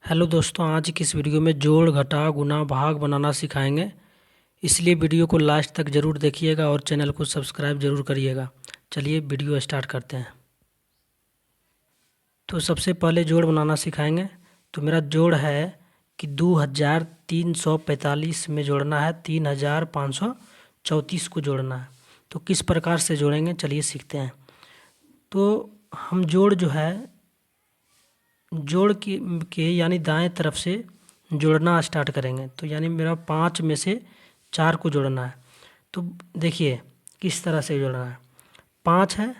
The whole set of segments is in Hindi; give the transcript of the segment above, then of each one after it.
हेलो दोस्तों, आज की इस वीडियो में जोड़ घटा गुणा भाग बनाना सिखाएंगे। इसलिए वीडियो को लास्ट तक ज़रूर देखिएगा और चैनल को सब्सक्राइब ज़रूर करिएगा। चलिए वीडियो स्टार्ट करते हैं। तो सबसे पहले जोड़ बनाना सिखाएंगे। तो मेरा जोड़ है कि 2345 में जोड़ना है 3534 को जोड़ना है। तो किस प्रकार से जोड़ेंगे चलिए सीखते हैं। तो हम जोड़ जो है जोड़ के यानी दाएं तरफ से जोड़ना स्टार्ट करेंगे। तो यानी मेरा 5 में से 4 को जोड़ना है। तो देखिए किस तरह से जोड़ना है। 5 है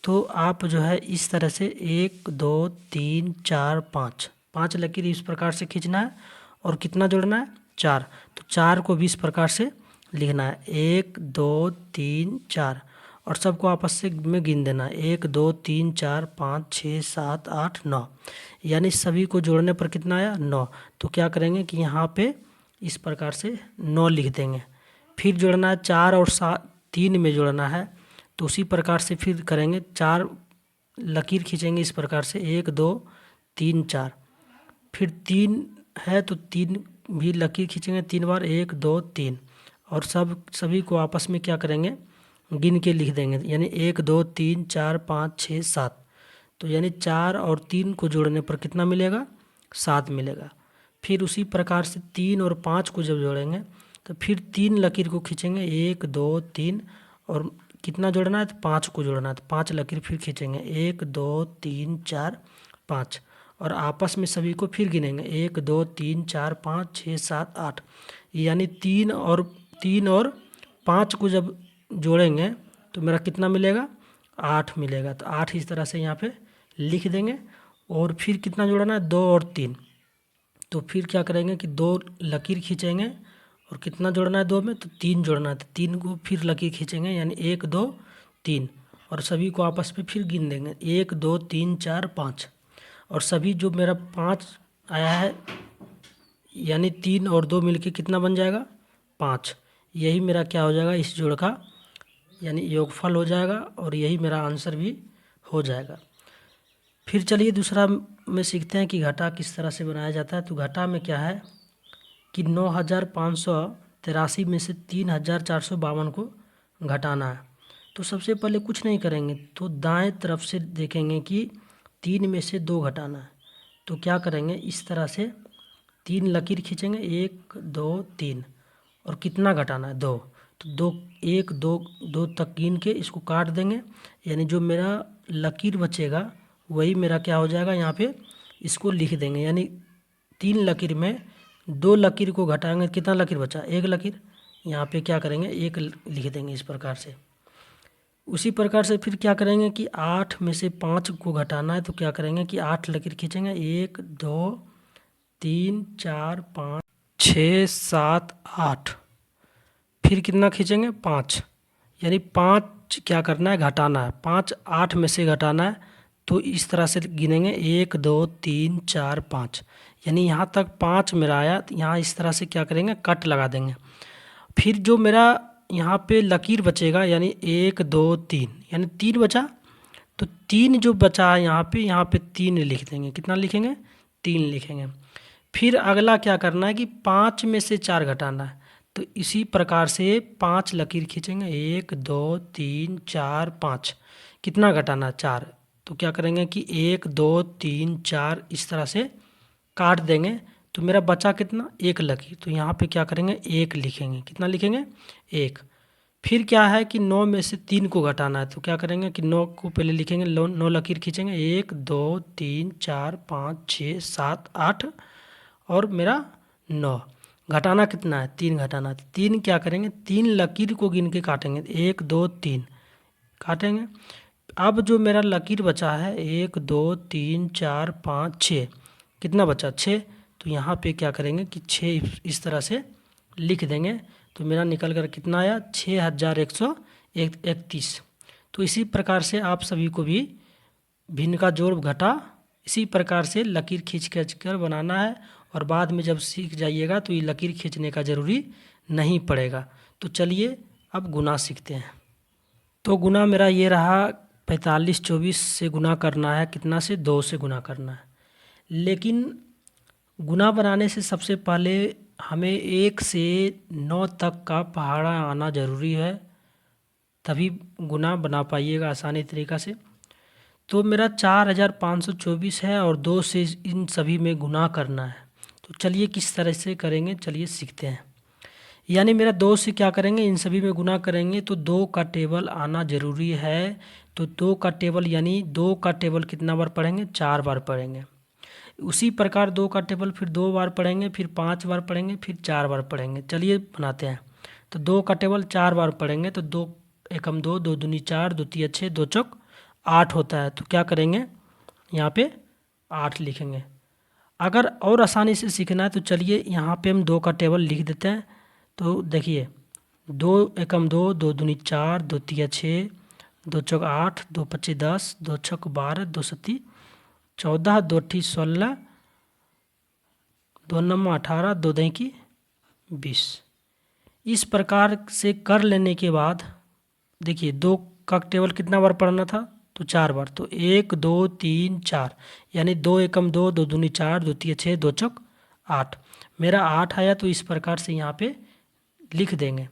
तो आप जो है इस तरह से 1 2 3 4 5 5 लकीर इस प्रकार से खींचना है। और कितना जोड़ना है 4। तो 4 को भी इस प्रकार से लिखना है 1 2 3 4 और सबको आपस से में गिन देना है 1 2 3 4 5 6 7 8 9 यानी सभी को जोड़ने पर कितना आया 9। तो क्या करेंगे कि यहाँ पे इस प्रकार से 9 लिख देंगे। फिर जोड़ना है 4 और 3 में जोड़ना है। तो उसी प्रकार से फिर करेंगे 4 लकीर खींचेंगे इस प्रकार से 1 2 3 4। फिर 3 है तो 3 भी लकीर खींचेंगे 3 बार 1 2 3 और सभी को आपस में क्या करेंगे गिन के लिख देंगे यानी 1 2 3 4 5 6 7। तो यानी 4 और 3 को जोड़ने पर कितना मिलेगा 7 मिलेगा। फिर उसी प्रकार से 3 और 5 को जब जोड़ेंगे तो फिर 3 लकीर को खींचेंगे 1 2 3 और कितना जोड़ना है तो 5 को जोड़ना है। तो 5 लकीर फिर खींचेंगे 1 2 3 4 5 और आपस में सभी को फिर गिनेंगे 1 2 3 4 5 6 7 8 यानी 3 और 5 को जब जोड़ेंगे तो मेरा कितना मिलेगा 8 मिलेगा। तो 8 इस तरह से यहाँ पे लिख देंगे। और फिर कितना जोड़ना है 2 और 3। तो फिर क्या करेंगे कि 2 लकीर खींचेंगे और कितना जोड़ना है 2 में तो 3 जोड़ना है। तो 3 को फिर लकीर खींचेंगे यानी 1 2 3 और सभी को आपस में फिर गिन देंगे 1 2 3 4 5 और सभी जो मेरा 5 आया है यानी 3 और 2 मिलके कितना बन जाएगा 5। यही मेरा क्या हो जाएगा इस जोड़ का यानी योगफल हो जाएगा और यही मेरा आंसर भी हो जाएगा। फिर चलिए दूसरा में सीखते हैं कि घटा किस तरह से बनाया जाता है। तो घटा में क्या है कि 9583 में से 3452 को घटाना है। तो सबसे पहले कुछ नहीं करेंगे तो दाएं तरफ से देखेंगे कि 3 में से 2 घटाना है। तो क्या करेंगे इस तरह से 3 लकीर खींचेंगे 1 2 3 और कितना घटाना है 2। तो 2 1 2 2 तक गिन के इसको काट देंगे यानी जो मेरा लकीर बचेगा वही मेरा क्या हो जाएगा यहाँ पे इसको लिख देंगे। यानी 3 लकीर में 2 लकीर को घटाएंगे कितना लकीर बचा 1 लकीर। यहाँ पे क्या करेंगे 1 लिख देंगे इस प्रकार से। उसी प्रकार से फिर क्या करेंगे कि 8 में से 5 को घटाना है। तो क्या करेंगे कि 8 लकीर खींचेंगे 1 2 3 4 5 6 7 8 फिर कितना खींचेंगे 5 यानी 5 क्या करना है घटाना है। 5 8 में से घटाना है। तो इस तरह से गिनेंगे 1 2 3 4 5 यानी यहाँ तक 5 मेरा आया। तो यहाँ इस तरह से क्या करेंगे कट लगा देंगे। फिर जो मेरा यहाँ पे लकीर बचेगा यानी 1 2 3 यानी 3 बचा। तो 3 जो बचा है यहाँ पे 3 लिख देंगे कितना लिखेंगे 3 लिखेंगे। फिर अगला क्या करना है कि 5 में से 4 घटाना है। तो इसी प्रकार से 5 लकीर खींचेंगे 1 2 3 4 5 कितना घटाना है 4। तो क्या करेंगे कि 1 2 3 4 इस तरह से काट देंगे। तो मेरा बचा कितना 1 लकीर। तो यहाँ पे क्या करेंगे 1 लिखेंगे कितना लिखेंगे 1। फिर क्या है कि 9 में से 3 को घटाना है। तो क्या करेंगे कि 9 को पहले लिखेंगे 9 लकीर खींचेंगे 1 2 3 4 5 6 7 8 और मेरा 9। घटाना कितना है 3 घटाना है। 3 क्या करेंगे 3 लकीर को गिन के काटेंगे 1 2 3 काटेंगे। अब जो मेरा लकीर बचा है 1 2 3 4 5 6 कितना बचा 6। तो यहाँ पे क्या करेंगे कि 6 इस तरह से लिख देंगे। तो मेरा निकल कर कितना आया 6131। तो इसी प्रकार से आप सभी को भी भिन्न का जोड़ घटा इसी प्रकार से लकीर खींच कर बनाना है। और बाद में जब सीख जाइएगा तो ये लकीर खींचने का ज़रूरी नहीं पड़ेगा। तो चलिए अब गुना सीखते हैं। तो गुना मेरा ये रहा 45 24 से गुना करना है कितना से 2 से गुना करना है। लेकिन गुना बनाने से सबसे पहले हमें 1 से 9 तक का पहाड़ा आना ज़रूरी है, तभी गुना बना पाइएगा आसानी तरीक़ा से। तो मेरा 4524 है और 2 से इन सभी में गुना करना है। तो चलिए किस तरह से करेंगे, चलिए सीखते हैं। यानी मेरा 2 से क्या करेंगे, इन सभी में गुना करेंगे तो 2 का टेबल आना ज़रूरी है। तो 2 का टेबल यानी 2 का टेबल कितना बार पढ़ेंगे, 4 बार पढ़ेंगे। उसी प्रकार 2 का टेबल फिर 2 बार पढ़ेंगे, फिर 5 बार पढ़ेंगे, फिर 4 बार पढ़ेंगे। चलिए बनाते हैं। तो 2 का टेबल 4 बार पढ़ेंगे तो 2 एकम 2, 2 दूनी 4, 2 तिया 6, 2 चौक 8 होता है। तो क्या करेंगे, यहाँ पे 8 लिखेंगे। अगर और आसानी से सीखना है तो चलिए यहाँ पे हम 2 का टेबल लिख देते हैं। तो देखिए 2 एकम 2, 2 दूनी 4, 2 तिया 6, 2 चौक 8, 2 पच्ची 10, 2 छक 12, 2 सत्ती 14, 2 अट्ठी 16, 2 नम्मा 18, 2 दही की 20। इस प्रकार से कर लेने के बाद देखिए 2 का टेबल कितना बार पढ़ना था, तो 4 बार। तो 1 2 3 4 यानी 2 एकम 2, 2 दूनी 4, 2 तिया 6, 2 चौक 8। मेरा 8 आया तो इस प्रकार से यहाँ पे लिख देंगे।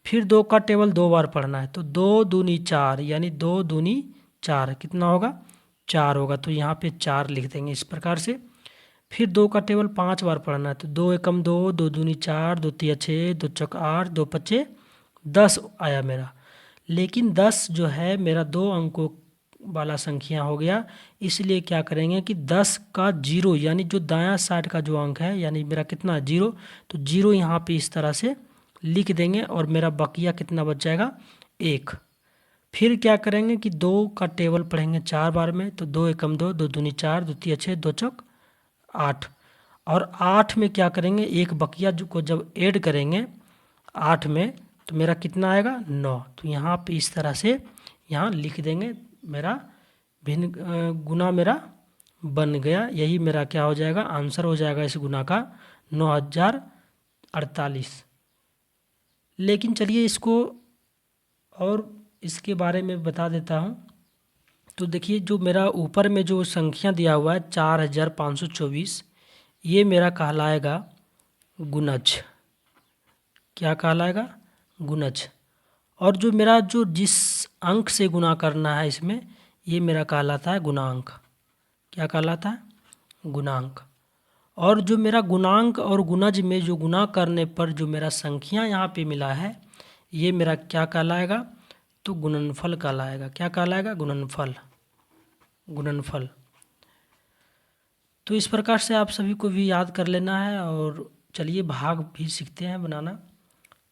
फिर 2 का टेबल 2 बार पढ़ना है तो 2 दूनी 4 यानी 2 दूनी 4 कितना होगा, 4 होगा। तो यहाँ पे 4 लिख देंगे इस प्रकार से। फिर 2 का टेबल 5 बार पढ़ना है तो 2 एकम 2, 2 दूनी 4, 2 तिया 6, 2 चौक 8, 2 पच्चे 10 आया मेरा। लेकिन 10 जो है मेरा 2 अंकों वाला संख्या हो गया, इसलिए क्या करेंगे कि 10 का 0 यानी जो दायां साइड का जो अंक है यानी मेरा कितना 0, तो 0 यहाँ पे इस तरह से लिख देंगे और मेरा बकिया कितना बच जाएगा, 1। फिर क्या करेंगे कि 2 का टेबल पढ़ेंगे 4 बार में तो 2 एकम 2, 2 दूनी 4, 2 तिया 6, 2 चौक 8। और 8 में क्या करेंगे, एक बकिया को जब ऐड करेंगे 8 में तो मेरा कितना आएगा, 9। तो यहाँ पे इस तरह से यहाँ लिख देंगे, मेरा भिन्न गुना मेरा बन गया। यही मेरा क्या हो जाएगा, आंसर हो जाएगा इस गुना का 9048। लेकिन चलिए इसको और इसके बारे में बता देता हूँ। तो देखिए जो मेरा ऊपर में जो संख्या दिया हुआ है 4524, ये मेरा कहलाएगा गुणज। क्या कहलाएगा, गुणज। और जो मेरा जो जिस अंक से गुना करना है इसमें, ये मेरा कहलाता है गुणांक। क्या कहलाता है, गुणांक। और जो मेरा गुणांक और गुणज में जो गुना करने पर जो मेरा संख्या यहाँ पे मिला है, ये मेरा क्या कहलाएगा, तो गुणनफल कहलाएगा। क्या कहलाएगा, गुणनफल, गुणनफल। तो इस प्रकार से आप सभी को भी याद कर लेना है। और चलिए भाग भी सीखते हैं बनाना।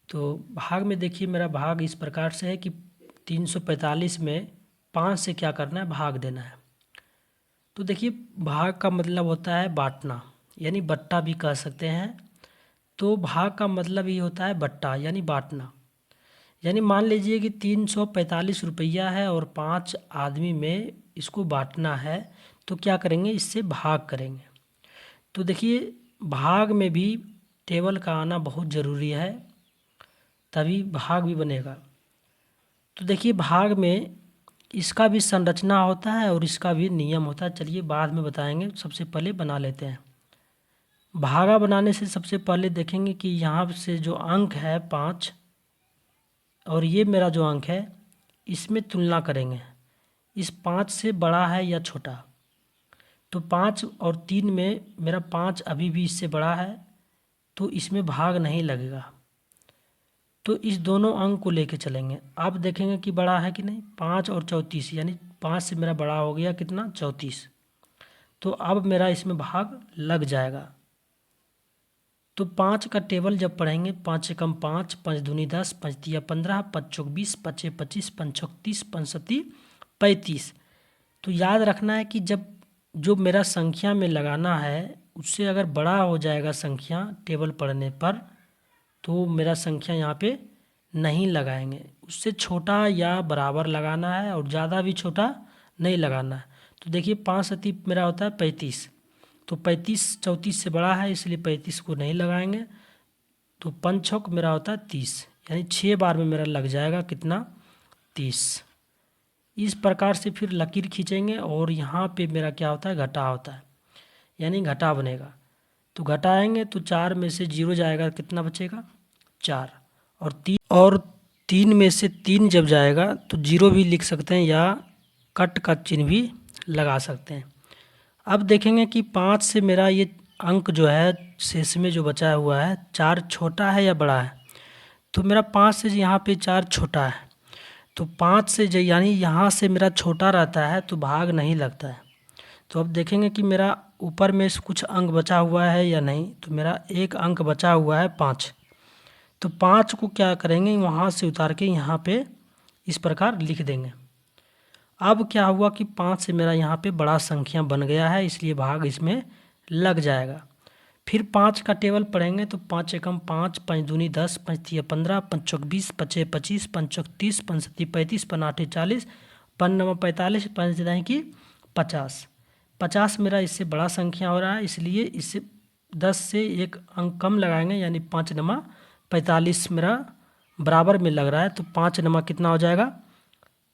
तो भाग में देखिए मेरा भाग इस प्रकार से है कि 345 में 5 से क्या करना है, भाग देना है। तो देखिए भाग का मतलब होता है बांटना, यानी बट्टा भी कह सकते हैं। तो भाग का मतलब ये होता है बट्टा यानी बांटना। यानी मान लीजिए कि 345 रुपया है और 5 आदमी में इसको बांटना है, तो क्या करेंगे, इससे भाग करेंगे। तो देखिए भाग में भी टेबल का आना बहुत ज़रूरी है, तभी भाग भी बनेगा। तो देखिए भाग में इसका भी संरचना होता है और इसका भी नियम होता है। चलिए बाद में बताएंगे, सबसे पहले बना लेते हैं। भागा बनाने से सबसे पहले देखेंगे कि यहाँ से जो अंक है 5 और ये मेरा जो अंक है, इसमें तुलना करेंगे, इस 5 से बड़ा है या छोटा। तो 5 और 3 में मेरा 5 अभी भी इससे बड़ा है, तो इसमें भाग नहीं लगेगा। तो इस दोनों अंक को लेके चलेंगे। अब देखेंगे कि बड़ा है कि नहीं, 5 और 34 यानी 5 से मेरा बड़ा हो गया कितना, 34। तो अब मेरा इसमें भाग लग जाएगा। तो 5 का टेबल जब पढ़ेंगे, 5 एकम 5, 5 दूनी 10, 5 तिया 15, 5 चौक 20, 5 25, 5 छक 30, 5 सत्ती 35। तो याद रखना है कि जब जो मेरा संख्या में लगाना है उससे अगर बड़ा हो जाएगा संख्या टेबल पढ़ने पर, तो मेरा संख्या यहाँ पे नहीं लगाएंगे। उससे छोटा या बराबर लगाना है और ज़्यादा भी छोटा नहीं लगाना है। तो देखिए 5 सत्ती मेरा होता है 35, तो 35 34 से बड़ा है इसलिए 35 को नहीं लगाएंगे। तो 5 छक मेरा होता है 30, यानी 6 बार में मेरा लग जाएगा कितना, 30। इस प्रकार से फिर लकीर खींचेंगे और यहाँ पे मेरा क्या होता है, घटा होता है, यानी घटा बनेगा। तो घटाएंगे तो 4 में से 0 जाएगा, कितना बचेगा 4। और 3 में से 3 जब जाएगा तो 0 भी लिख सकते हैं या कट का चिन्ह भी लगा सकते हैं। अब देखेंगे कि 5 से मेरा ये अंक जो है शेष में जो बचा हुआ है 4 छोटा है या बड़ा है। तो मेरा 5 से यहाँ पे 4 छोटा है, तो 5 से यानी यहाँ से मेरा छोटा रहता है तो भाग नहीं लगता है। तो अब देखेंगे कि मेरा ऊपर में कुछ अंक बचा हुआ है या नहीं। तो मेरा एक अंक बचा हुआ है 5, तो 5 को क्या करेंगे वहाँ से उतार के यहाँ पे इस प्रकार लिख देंगे। अब क्या हुआ कि 5 से मेरा यहाँ पे बड़ा संख्या बन गया है, इसलिए भाग इसमें लग जाएगा। फिर 5 का टेबल पढ़ेंगे तो 5 एकम 5, 5 दूनी 10, 5 तिया 15, 5 चौक 20, 5 छः 25, 5 चौक 30, 5 सत्ती 35, 5 आठे 40, 5 नवा 45, 5 दाएँ की 50। 50 मेरा इससे बड़ा संख्या हो रहा है, इसलिए इससे 10 से एक अंक कम लगाएंगे, यानी 5 नमा 45 मेरा बराबर में लग रहा है। तो 5 नमा कितना हो जाएगा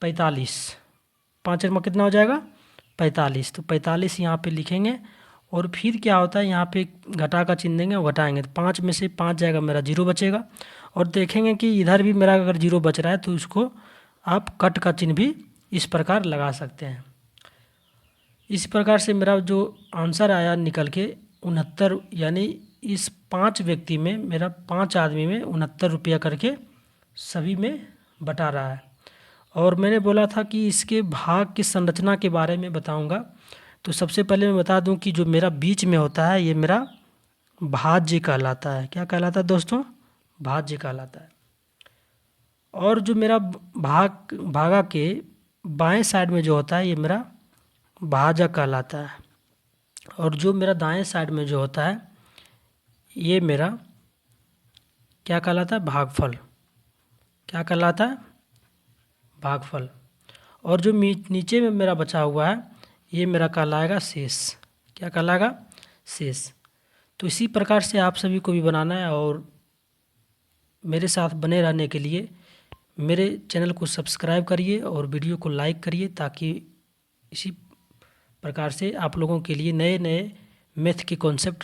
45, 5 नमा कितना हो जाएगा 45। तो 45 यहाँ पे लिखेंगे और फिर क्या होता है यहाँ पे घटा का चिन्ह देंगे और घटाएंगे तो 5 में से 5 जाएगा, मेरा 0 बचेगा। और देखेंगे कि इधर भी मेरा अगर 0 बच रहा है तो उसको आप कट का चिन्ह भी इस प्रकार लगा सकते हैं। इस प्रकार से मेरा जो आंसर आया निकल के 69, यानी इस 5 व्यक्ति में मेरा 5 आदमी में 69 रुपया करके सभी में बटा रहा है। और मैंने बोला था कि इसके भाग की संरचना के बारे में बताऊंगा। तो सबसे पहले मैं बता दूं कि जो मेरा बीच में होता है ये मेरा भाज्य कहलाता है। क्या कहलाता है दोस्तों? भाज्य कहलाता है। और जो मेरा भागा के बाएं साइड में जो होता है ये मेरा भाजक कहलाता है। और जो मेरा दाएं साइड में जो होता है ये मेरा क्या कहलाता है? भागफल। क्या कहलाता है? भागफल। और जो नीचे में मेरा बचा हुआ है ये मेरा कहलाएगा शेष। क्या कहलाएगा? शेष। तो इसी प्रकार से आप सभी को भी बनाना है और मेरे साथ बने रहने के लिए मेरे चैनल को सब्सक्राइब करिए और वीडियो को लाइक करिए, ताकि इसी प्रकार से आप लोगों के लिए नए नए मैथ के कॉन्सेप्ट